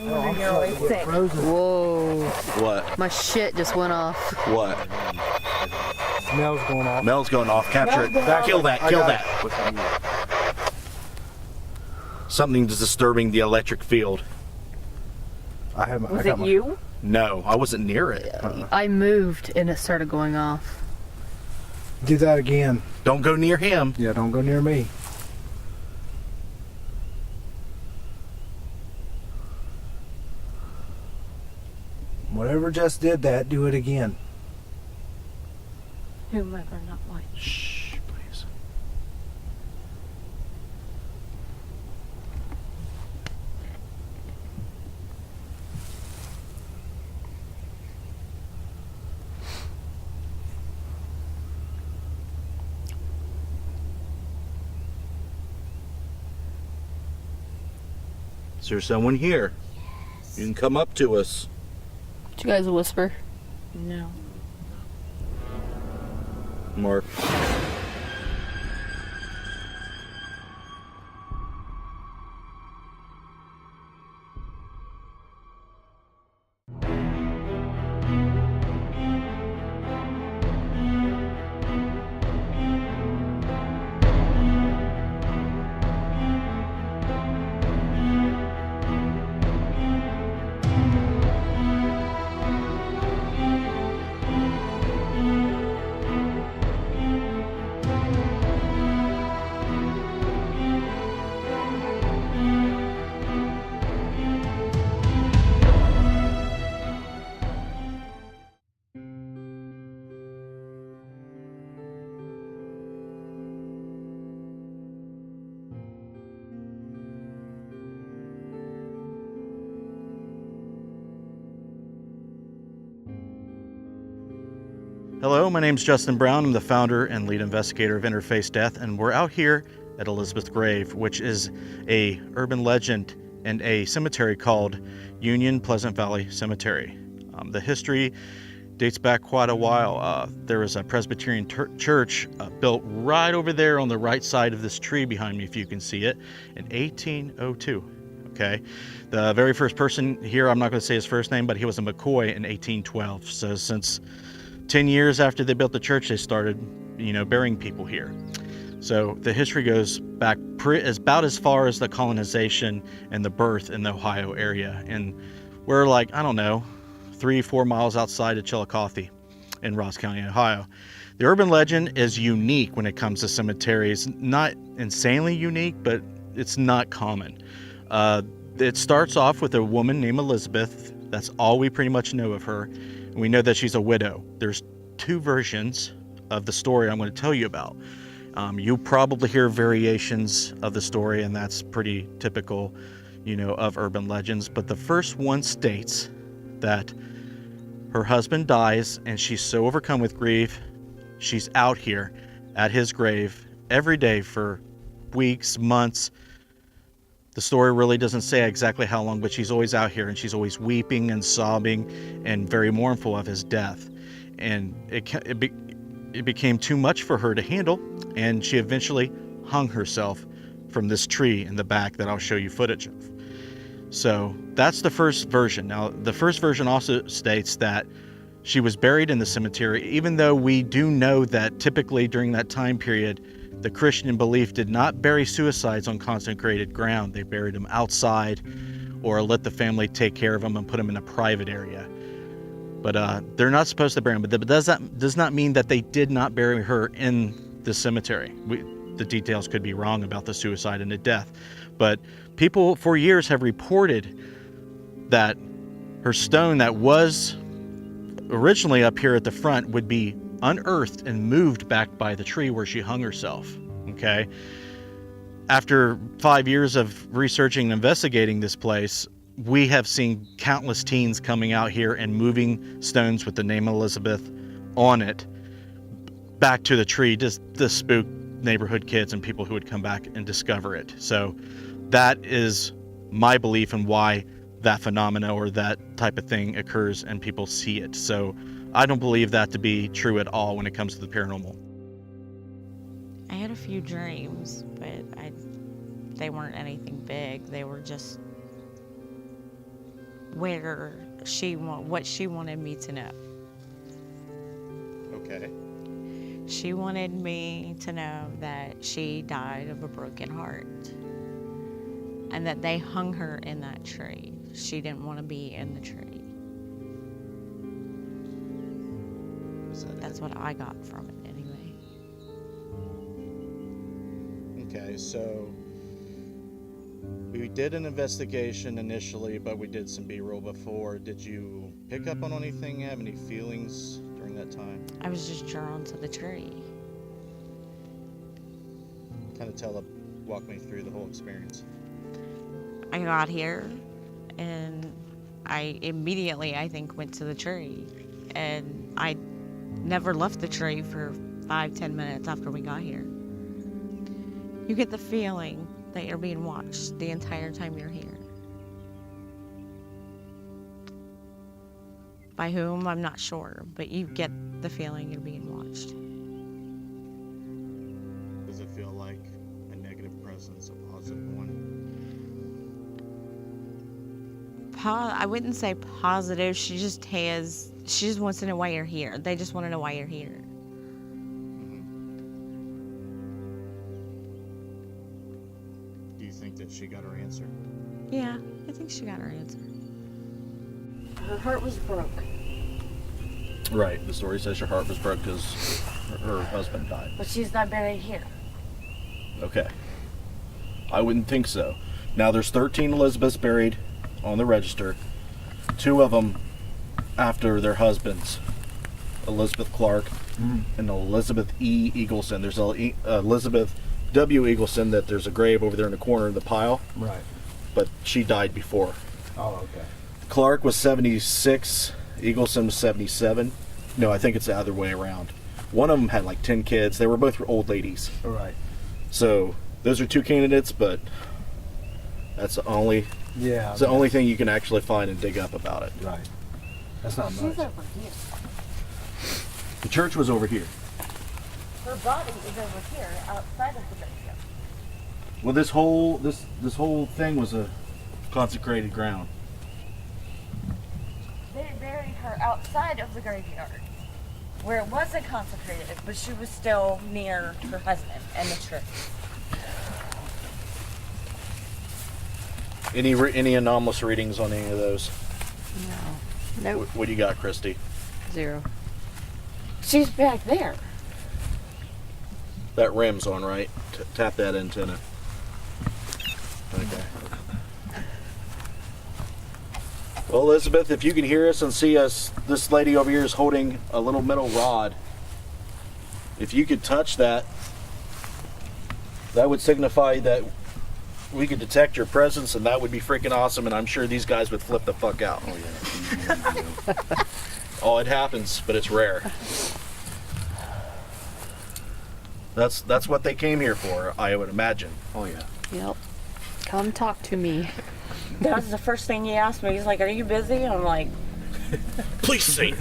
No you're always sick. Whoa. What? My shit just went off. What? Smell's going off. Mel's going off. Capture it. Kill that. Kill that. Something's disturbing the electric field. Was it you? No, I wasn't near it. I moved and it started going off. Do that again. Don't go near him. Yeah, don't go near me. Whatever just did that, do it again. Whomever, not what. Shh, please. Is there someone here? Yes. You can come up to us. Did you guys whisper? No. Mark. Hello, my name's Justin Brown. I'm the founder and lead investigator of Interface Death, and we're out here at Elizabeth Grave, which is a urban legend and a cemetery called Union Pleasant Valley Cemetery. The history dates back quite a while. There was a Presbyterian church built right over there on the right side of this tree behind me, if you can see it, in 1802. Okay, the very first person here, I'm not going to say his first name, but he was a McCoy in 1812. So since 10 years after they built the church, they started, burying people here. So the history goes back about as far as the colonization and the birth in the Ohio area. And we're 3-4 miles outside of Chillicothe in Ross County, Ohio. The urban legend is unique when it comes to cemeteries. Not insanely unique, but it's not common. It starts off with a woman named Elizabeth. That's all we pretty much know of her. We know that she's a widow. There's two versions of the story I'm going to tell you about. You'll probably hear variations of the story, and that's pretty typical, of urban legends. But the first one states that her husband dies, and she's so overcome with grief, she's out here at his grave every day for weeks, months. The story really doesn't say exactly how long, but she's always out here, and she's always weeping and sobbing and very mournful of his death. And it became too much for her to handle, and she eventually hung herself from this tree in the back that I'll show you footage of. So that's the first version. Now, the first version also states that she was buried in the cemetery, even though we do know that typically during that time period, the Christian belief did not bury suicides on consecrated ground. They buried them outside or let the family take care of them and put them in a private area. But they're not supposed to bury them. But that does not mean that they did not bury her in the cemetery. The details could be wrong about the suicide and the death. But people for years have reported that her stone that was originally up here at the front would be unearthed and moved back by the tree where she hung herself. Okay. After 5 years of researching and investigating this place, we have seen countless teens coming out here and moving stones with the name Elizabeth on it back to the tree, just to spook neighborhood kids and people who would come back and discover it. So that is my belief in why that phenomena or that type of thing occurs and people see it. So I don't believe that to be true at all when it comes to the paranormal. I had a few dreams, but they weren't anything big. They were just what she wanted me to know. Okay. She wanted me to know that she died of a broken heart and that they hung her in that tree. She didn't want to be in the tree. That's what I got from it anyway. Okay, so we did an investigation initially, but we did some B-roll before. Did you pick up on anything? Have any feelings during that time? I was just drawn to the tree. Kind of walk me through the whole experience. I got here and I immediately, I think, went to the tree. And I never left the tree for 5-10 minutes after we got here. You get the feeling that you're being watched the entire time you're here. By whom, I'm not sure, but you get the feeling you're being watched. Does it feel like a negative presence, a positive one? I wouldn't say positive. She just wants to know why you're here. They just want to know why you're here. Do you think that she got her answer? Yeah, I think she got her answer. Her heart was broke. Right. The story says her heart was broke because her husband died. But she's not buried here. Okay. I wouldn't think so. Now there's 13 Elizabeths buried on the register. 2 of them after their husbands. Elizabeth Clark and Elizabeth E. Eagleson. There's Elizabeth W. Eagleson that there's a grave over there in the corner of the pile. Right. But she died before. Oh, okay. Clark was 76. Eagleson was 77. No, I think it's the other way around. One of them had like 10 kids. They were both old ladies. All right. So those are 2 candidates, but that's the only Yeah. it's the only thing you can actually find and dig up about it. Right. That's not She's much. over here. The church was over here. Her body is over here, outside of the graveyard. Well, this whole thing was a consecrated ground. They buried her outside of the graveyard, where it wasn't consecrated, but she was still near her husband and the tree. Any anomalous readings on any of those? No. Nope. What do you got, Christy? 0. She's back there. That rim's on, right? Tap that antenna. Okay. Well, Elizabeth, if you can hear us and see us, this lady over here is holding a little metal rod. If you could touch that, that would signify that we could detect your presence, and that would be freaking awesome, and I'm sure these guys would flip the fuck out. Oh, yeah. Oh, it happens, but it's rare. That's what they came here for, I would imagine. Oh, yeah. Yep. Come talk to me. That was the first thing he asked me. He's like, "Are you busy?" I'm like, Please say no.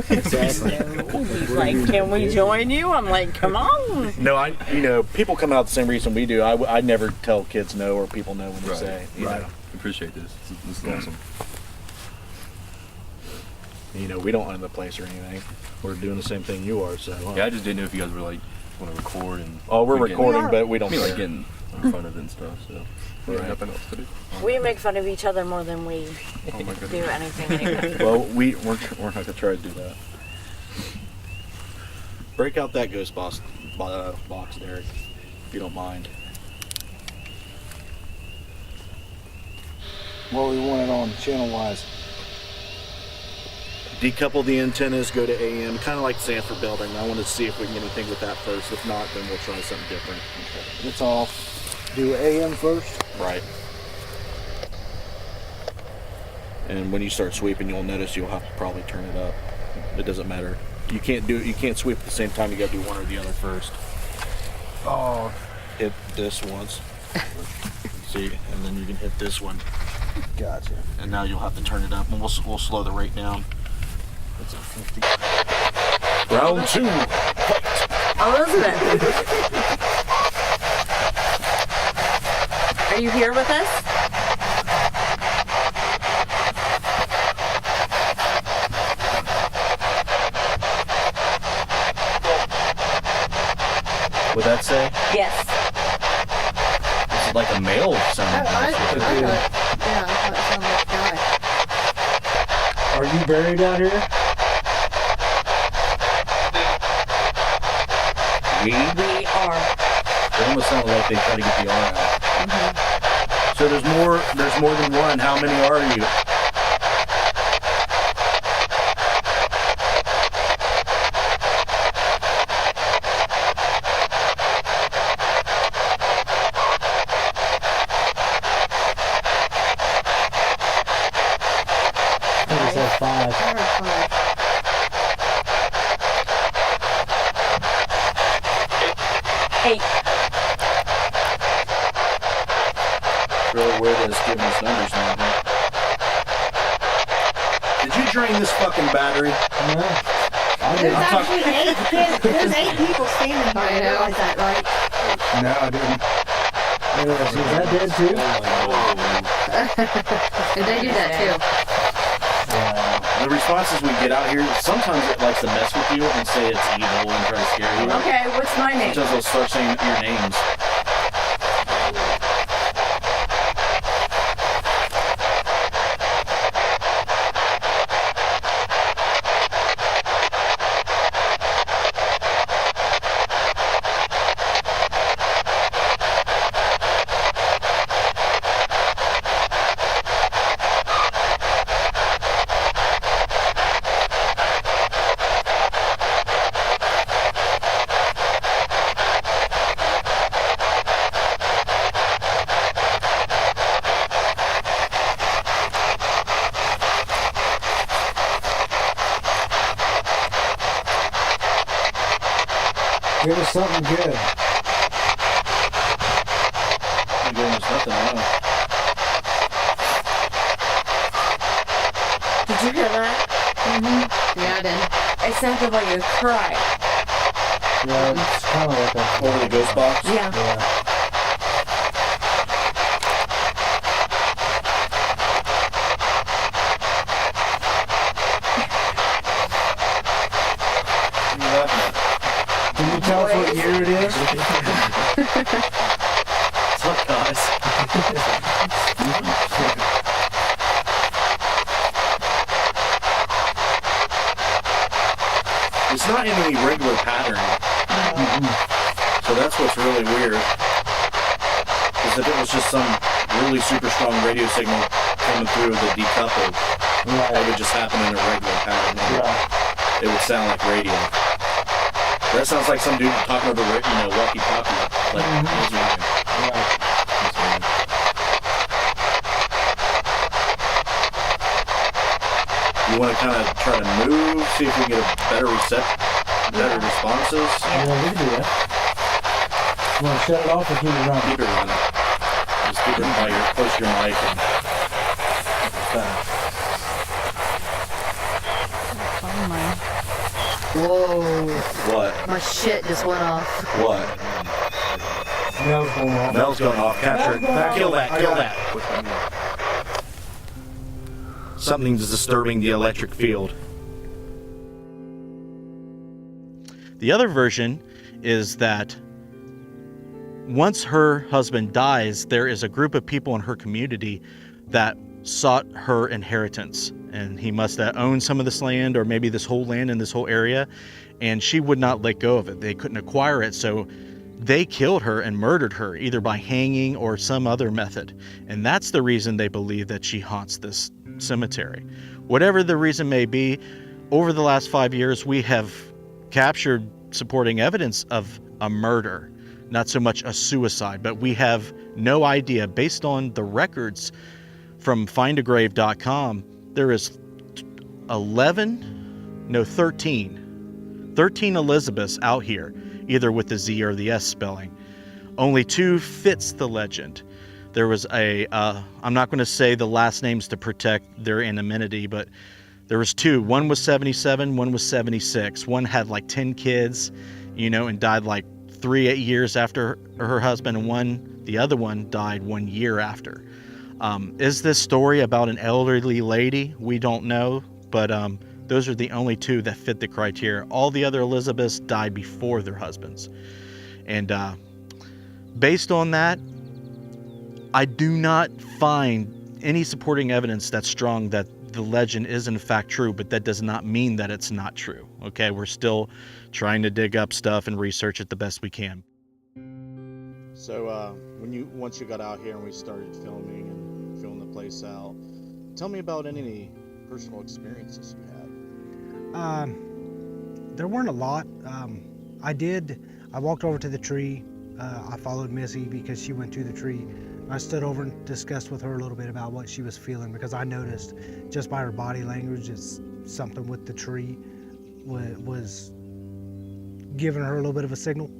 Exactly. "No." He's like, "Can we join you?" I'm like, "Come on." No, people come out the same reason we do. I never tell kids no, or people no when they Right. say, you Right. know. Appreciate this. This is awesome. We don't own the place or anything. We're doing the same thing you are, so. Yeah, I just didn't know if you guys were like want to record and. Oh, we're we get- recording, but we don't I mean, like care. getting in front of it and stuff. So we have Right. nothing else to do. We make fun of each other more than we Oh my do goodness. anything anyway. Well, we're not gonna try to do that. Break out that ghost box, Derek, if you don't mind. What we wanted on channel-wise. Decouple the antennas, go to AM, kind of like the Sanford building. I wanted to see if we can get anything with that first. If not, then we'll try something different. It's off. Do AM first. Right. And when you start sweeping, you'll notice you'll have to probably turn it up. It doesn't matter. You can't sweep at the same time. You got to do one or the other first. Oh, Hit this once. See, and then you can hit this one. gotcha. And now you'll have to turn it up, and we'll slow the rate down. It's at 50. Round 2. Elizabeth, are you here with us? Would that say? Yes. This is like a male sounding house. Yeah, I thought it sounded like a guy. Are you buried out here? We are. It almost sounded like they try to get the R out. So there's more than one. How many are you? I think it says 5. Eight. It's really weird that it's giving us numbers now. Huh? Did you drain this fucking battery? No. I There's didn't. actually there's 8 people standing here. I I know. realize that, right? No, I didn't. Is that dead too? And they do that too. The responses we get out here, sometimes it likes to mess with you and say it's evil and try to scare you. Okay, what's my name? Sometimes they'll start saying your names. Give us something good. I'm doing this nothing wrong. Did you hear that? Yeah, I did. It sounded like a cry. Yeah, it's kind of like a... Over the ghost box? Yeah. Yeah. What are you laughing at? Can you tell us what year it is? What's up, guys? It's not in any regular pattern. So that's what's really weird. Is if it was just some really super strong radio signal coming through the decoupled, it Right. would just happen in a regular pattern. Right. It would sound like radio. That sounds like some dude talking over, walkie-talkie. Like, Right. you want to kind of try to move, see if we can get a better responses. Yeah, we can do that. You want to shut it off or keep it running? Keep it running. Just keep it while you're close to your mic. And Whoa. what? My shit just went off. What? Mel's going off. Mel's going off. Capture it. Mel's going Kill off. that. Kill that. Something's disturbing the electric field. The other version is that once her husband dies, there is a group of people in her community that sought her inheritance. And he must have owned some of this land, or maybe this whole land in this whole area, and she would not let go of it. They couldn't acquire it, so they killed her and murdered her, either by hanging or some other method. And that's the reason they believe that she haunts this cemetery. Whatever the reason may be, over the last 5 years, we have captured supporting evidence of a murder, not so much a suicide, but we have no idea. Based on the records from findagrave.com, there is 13 Elizabeths out here, either with the Z or the S spelling. Only 2 fits the legend. There was I'm not going to say the last names to protect their anonymity, but there was 2. One was 77, one was 76. One had like 10 kids, and died like 3 years after her husband, and the other one died 1 year after. Is this story about an elderly lady? We don't know, but those are the only 2 that fit the criteria. All the other Elizabeths died before their husbands. And based on that, I do not find any supporting evidence that's strong that the legend is in fact true, but that does not mean that it's not true. Okay, we're still trying to dig up stuff and research it the best we can. So once you got out here and we started filming and filling the place out, tell me about any personal experiences you had. There weren't a lot. I walked over to the tree. I followed Missy because she went to the tree. I stood over and discussed with her a little bit about what she was feeling, because I noticed just by her body language, it's something with the tree was giving her a little bit of a signal.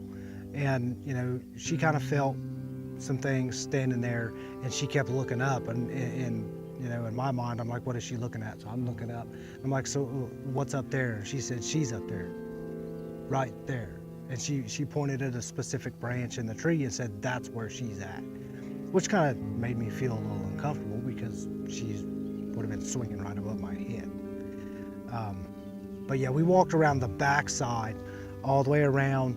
And, you know, she kind of felt some things standing there, and she kept looking up. And you know, in my mind, I'm like, what is she looking at? So I'm looking up. I'm like, so what's up there? And she said, she's up there, right there. And she pointed at a specific branch in the tree and said, that's where she's at. Which kind of made me feel a little uncomfortable, because she would have been swinging right above my head. But yeah, we walked around the backside all the way around,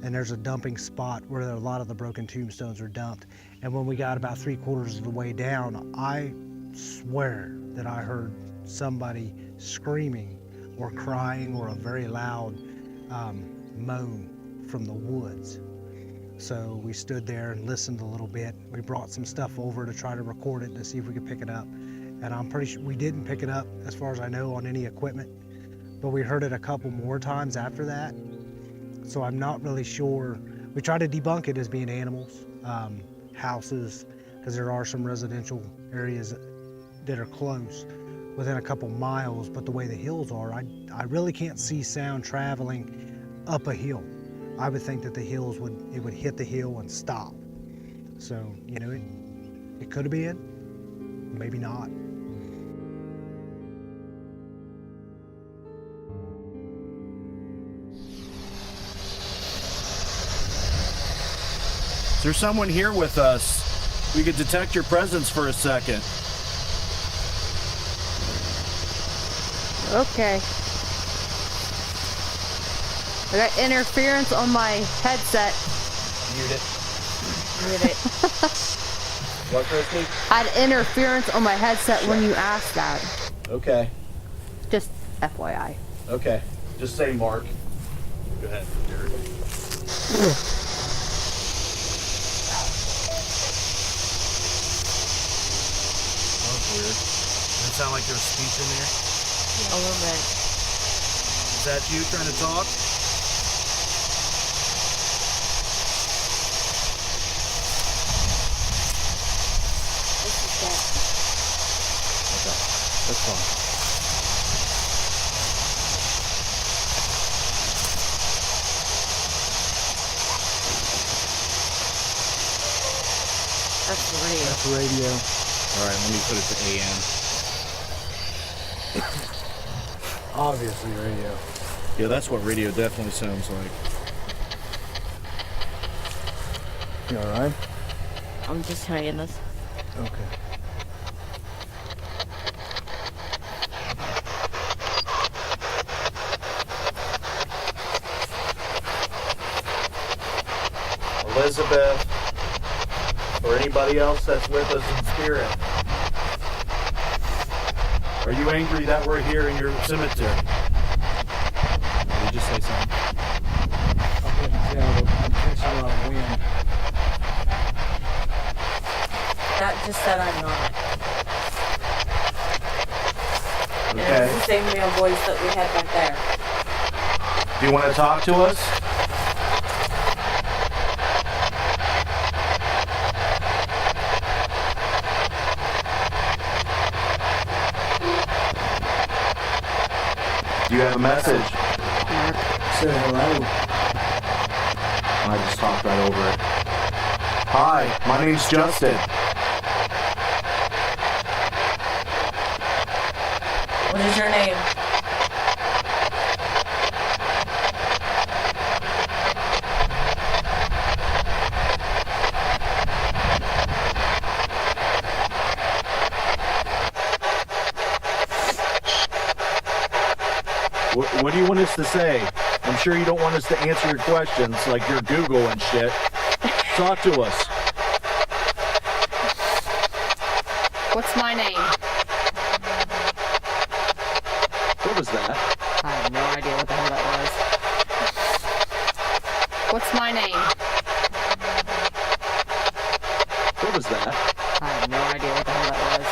and there's a dumping spot where a lot of the broken tombstones are dumped. And when we got about 3/4 of the way down, I swear that I heard somebody screaming or crying or a very loud moan from the woods. So we stood there and listened a little bit. We brought some stuff over to try to record it to see if we could pick it up. And I'm pretty sure we didn't pick it up, as far as I know, on any equipment. But we heard it a couple more times after that. So I'm not really sure. We tried to debunk it as being animals, houses, because there are some residential areas that are close, within a couple miles. But the way the hills are, I really can't see sound traveling up a hill. I would think that the hills would hit the hill and stop. So, you know, it could have been, maybe not. Is there someone here with us? We could detect your presence for a second. Okay. I got interference on my headset. Mute it. Mute it. What, Christy? I had interference on my headset when you asked that. Okay. Just FYI. Okay. Just say Mark. Go ahead, Derek. Weird. Does it sound like there's speech in there? A little bit. Is that you trying to talk? Okay, that's fine. That's the radio. That's radio. All right, let me put it to AM. Obviously radio. Yeah, that's what radio definitely sounds like. You all right? I'm just trying this. Okay. Elizabeth, or anybody else that's with us in spirit. Are you angry that we're here in your cemetery? Did you just say something? I couldn't tell, but I'm catching a lot of wind. That just said I'm not. And Okay. it's the same male voice that we had back there. Do you want to talk to us? Do you have a message? Say hello. I just talked right over it. Hi, my name's Justin. What is your name? What do you want us to say? I'm sure you don't want us to answer your questions like your Google and shit. Talk to us. What's my name? What was that? I have no idea what the hell that was. What's my name? What was that? I have no idea what the hell that was.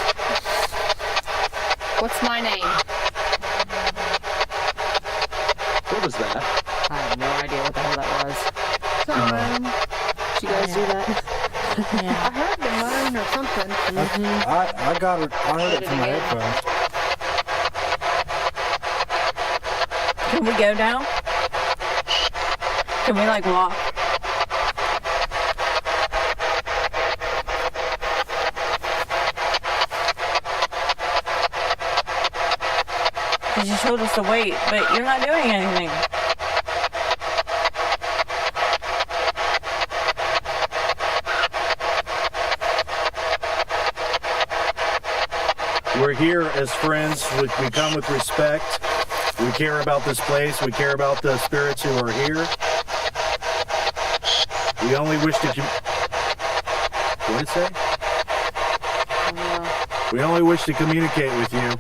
What's my name? What was that? I have no idea what the hell that was. Did you guys do that? I heard the moan or something. I got it. I heard it from my headphones. Can we go down? Can we like walk? Because you told us to wait, but you're not doing anything. We're here as friends. We come with respect. We care about this place. We care about the spirits who are here. We only wish to... What did it say? We only wish to communicate with you.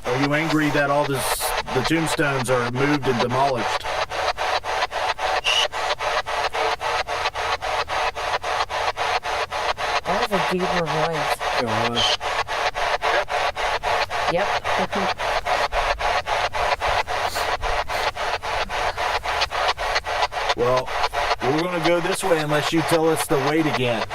Are you angry that all the tombstones are moved and demolished? That was a deeper voice. It was. Yep. Well, we're going to go this way unless you tell us to wait again.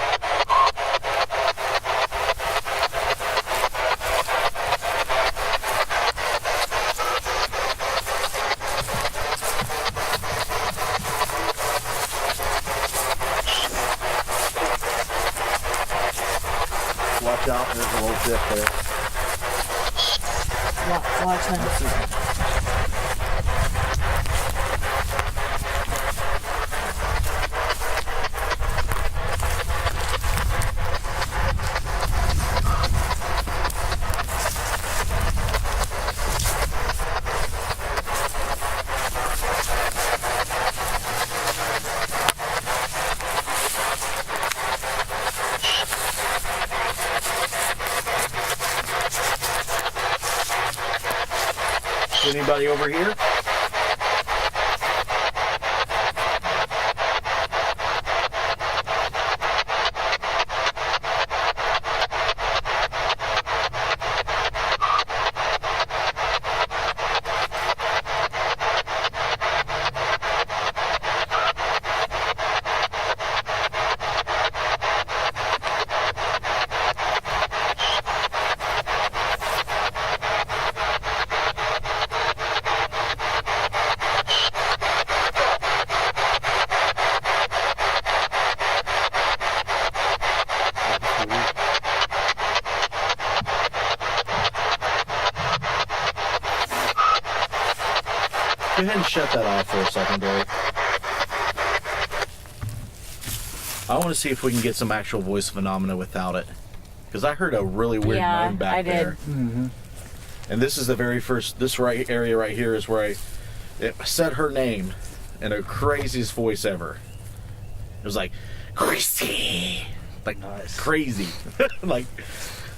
Watch out, there's a little dip there. Watch him. Anybody over here? Go ahead and shut that off for a second, Derek. I want to see if we can get some actual voice phenomena without it. Because I heard a really weird moan back there. Mm-hmm. And this is the very first, this right area right here is where it said her name in the craziest voice ever. It was like, Christy! Like, Nice. crazy. Like,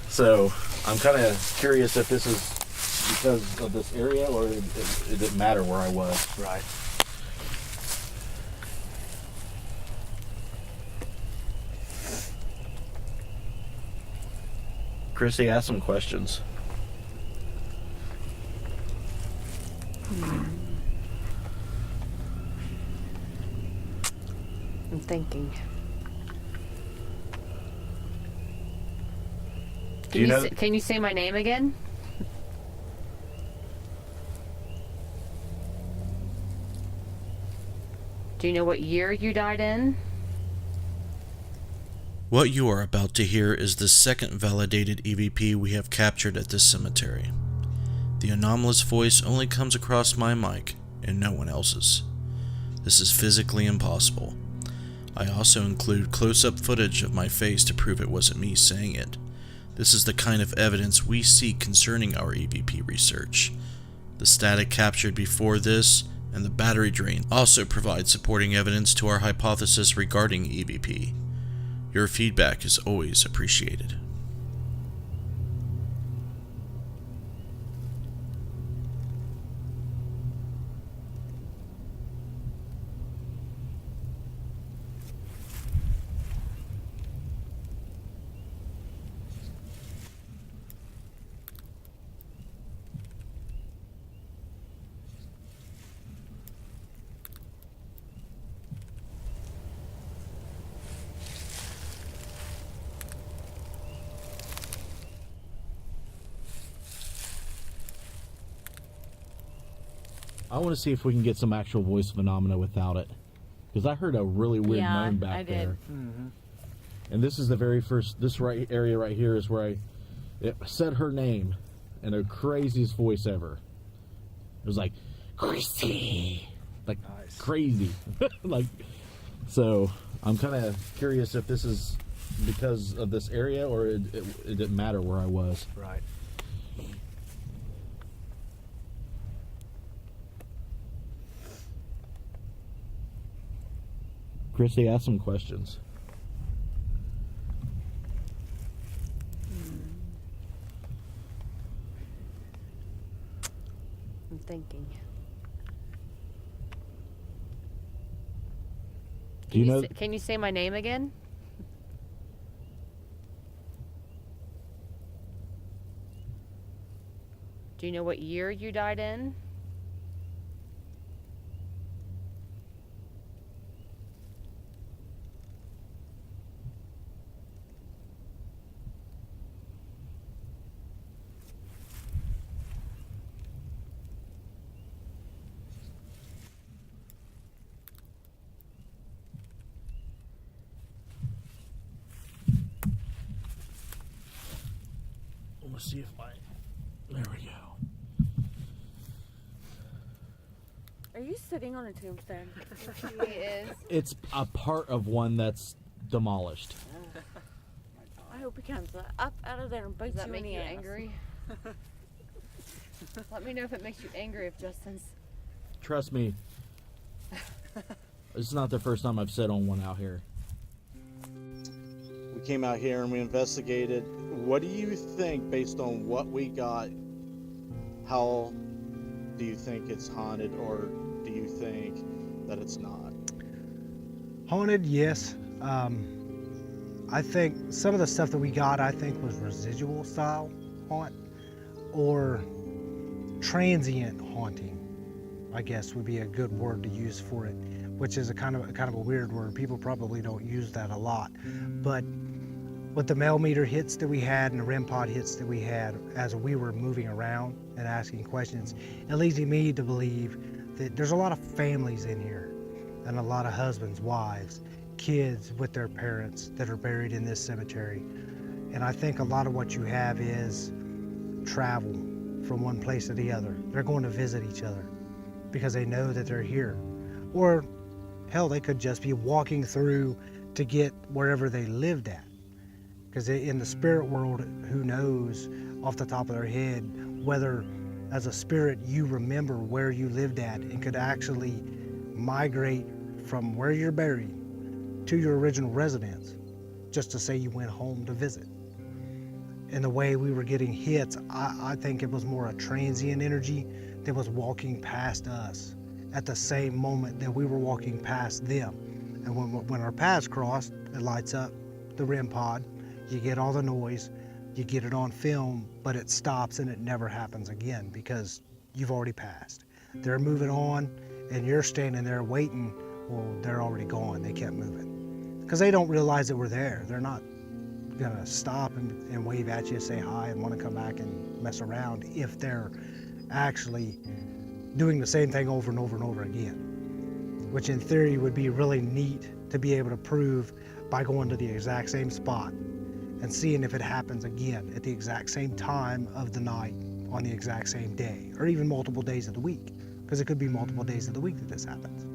so I'm kind of curious if this is because of this area or it didn't matter where I was. Right. Chrissy, ask some questions. I'm thinking. Do you know? Can you say my name again? Do you know what year you died in? What you are about to hear is the second validated EVP we have captured at this cemetery. The anomalous voice only comes across my mic and no one else's. This is physically impossible. I also include close-up footage of my face to prove it wasn't me saying it. This is the kind of evidence we seek concerning our EVP research. The static captured before this and the battery drain also provide supporting evidence to our hypothesis regarding EVP. Your feedback is always appreciated. I want to see if we can get some actual voice phenomena without it. Because I heard a really weird moan back there. And this is the very first, this area right here is where it said her name in the craziest voice ever. It was like, Chrissy! Like, crazy. Like, so I'm kind of curious if this is because of this area or it didn't matter where I was. Right. Chrissy, ask some questions. I'm thinking. Do you know? Can you say my name again? Do you know what year you died in? Let's see if there we go. Are you sitting on a tombstone? He is. It's a part of one that's demolished. I hope he comes up out of there and bites Does that you make in the you ass. angry? Let me know if it makes you angry if Justin's. Trust me, it's not the first time I've sat on one out here. We came out here and we investigated. What do you think, based on what we got, how do you think it's haunted, or do you think that it's not? Haunted, yes. I think some of the stuff that we got, I think, was residual style haunt, or transient haunting, I guess would be a good word to use for it, which is a kind of a weird word. People probably don't use that a lot, but with the mail meter hits that we had and the REM pod hits that we had as we were moving around and asking questions, it leads me to believe that there's a lot of families in here and a lot of husbands, wives, kids with their parents that are buried in this cemetery. And I think a lot of what you have is travel from one place to the other. They're going to visit each other because they know that they're here. Or hell, they could just be walking through to get wherever they lived at. Because in the spirit world, who knows off the top of their head whether as a spirit you remember where you lived at and could actually migrate from where you're buried to your original residence just to say you went home to visit. And the way we were getting hits, I think it was more a transient energy that was walking past us at the same moment that we were walking past them. And when our paths crossed, it lights up the REM pod. You get all the noise, you get it on film, but it stops and it never happens again because you've already passed. They're moving on and you're standing there waiting. Well, they're already gone. They kept moving because they don't realize that we're there. They're not gonna stop and wave at you, say hi, and want to come back and mess around if they're actually doing the same thing over and over and over again, which in theory would be really neat to be able to prove by going to the exact same spot and seeing if it happens again at the exact same time of the night on the exact same day, or even multiple days of the week, because it could be multiple days of the week that this happens.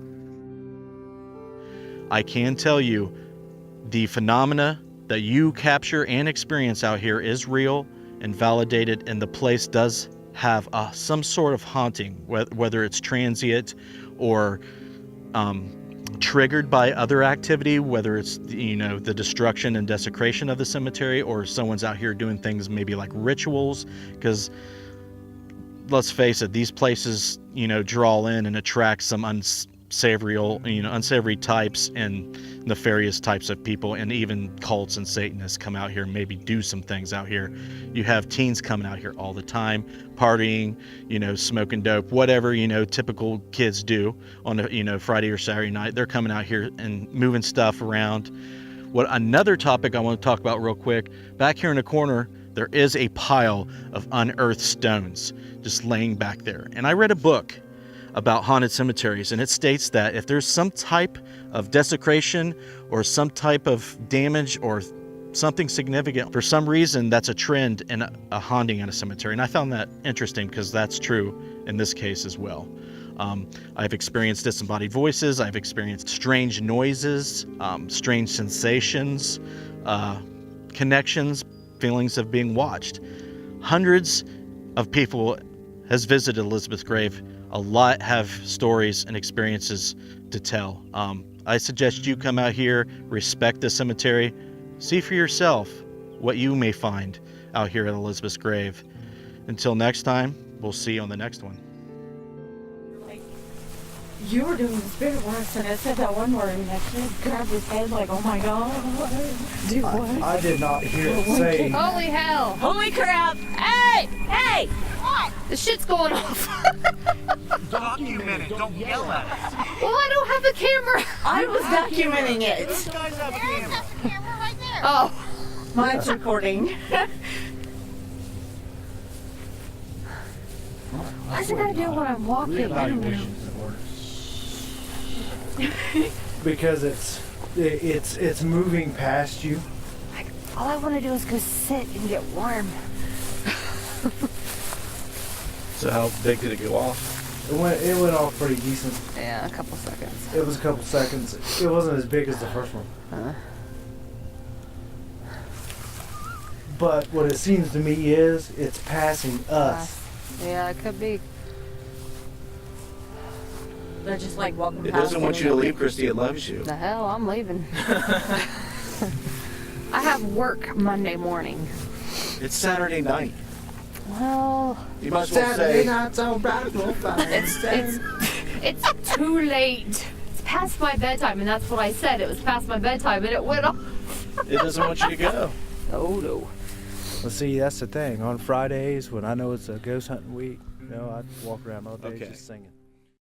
I can tell you the phenomena that you capture and experience out here is real and validated, and the place does have some sort of haunting, whether it's transient or triggered by other activity, whether it's the destruction and desecration of the cemetery, or someone's out here doing things maybe like rituals. Because let's face it, these places draw in and attract some unsavory types and nefarious types of people, and even cults and Satanists come out here and maybe do some things out here. You have teens coming out here all the time, partying, smoking dope, whatever typical kids do on a Friday or Saturday night. They're coming out here and moving stuff around. What another topic I want to talk about real quick, back here in the corner there is a pile of unearthed stones just laying back there, and I read a book about haunted cemeteries, and it states that if there's some type of desecration or some type of damage or something significant, for some reason that's a trend in a haunting at a cemetery. And I found that interesting because that's true in this case as well. I've experienced disembodied voices, I've experienced strange noises, strange sensations, connections, feelings of being watched. Hundreds of people has visited Elizabeth's grave. A lot have stories and experiences to tell. I suggest you come out here, respect the cemetery, see for yourself what you may find out here at Elizabeth's grave. Until next time, we'll see you on the next one. You were doing the spirit works, and it said that one word, and that kid grabbed his head like, oh my god. Do what? I did not hear it say. Holy hell! Holy crap! Hey! Hey! What? The shit's going off. Document it, don't yell at us. Well, I don't have a camera. I was documenting it. Those guys have a camera. Right there. Oh. Mine's recording. Why's it gotta do it when I'm walking? I don't know. Because it's moving past you. Like, all I want to do is go sit and get warm. So how big did it go off? It went off pretty decent. Yeah, a couple seconds. It was a couple seconds. It wasn't as big as the first one. But what it seems to me is it's passing us. Yeah, it could be. They're just like, welcome It past doesn't want you to leave, Christy. It loves you. The hell, I'm leaving. I have work Monday morning. It's Saturday night. Well, You might as well say. night's all right, we'll find it's too late. It's past my bedtime, and that's what I said. It was past my bedtime, and it went off. It doesn't want you to go. Oh no. Well, see, that's the thing. On Fridays, when I know it's a ghost hunting week, I walk around all day Okay. just singing.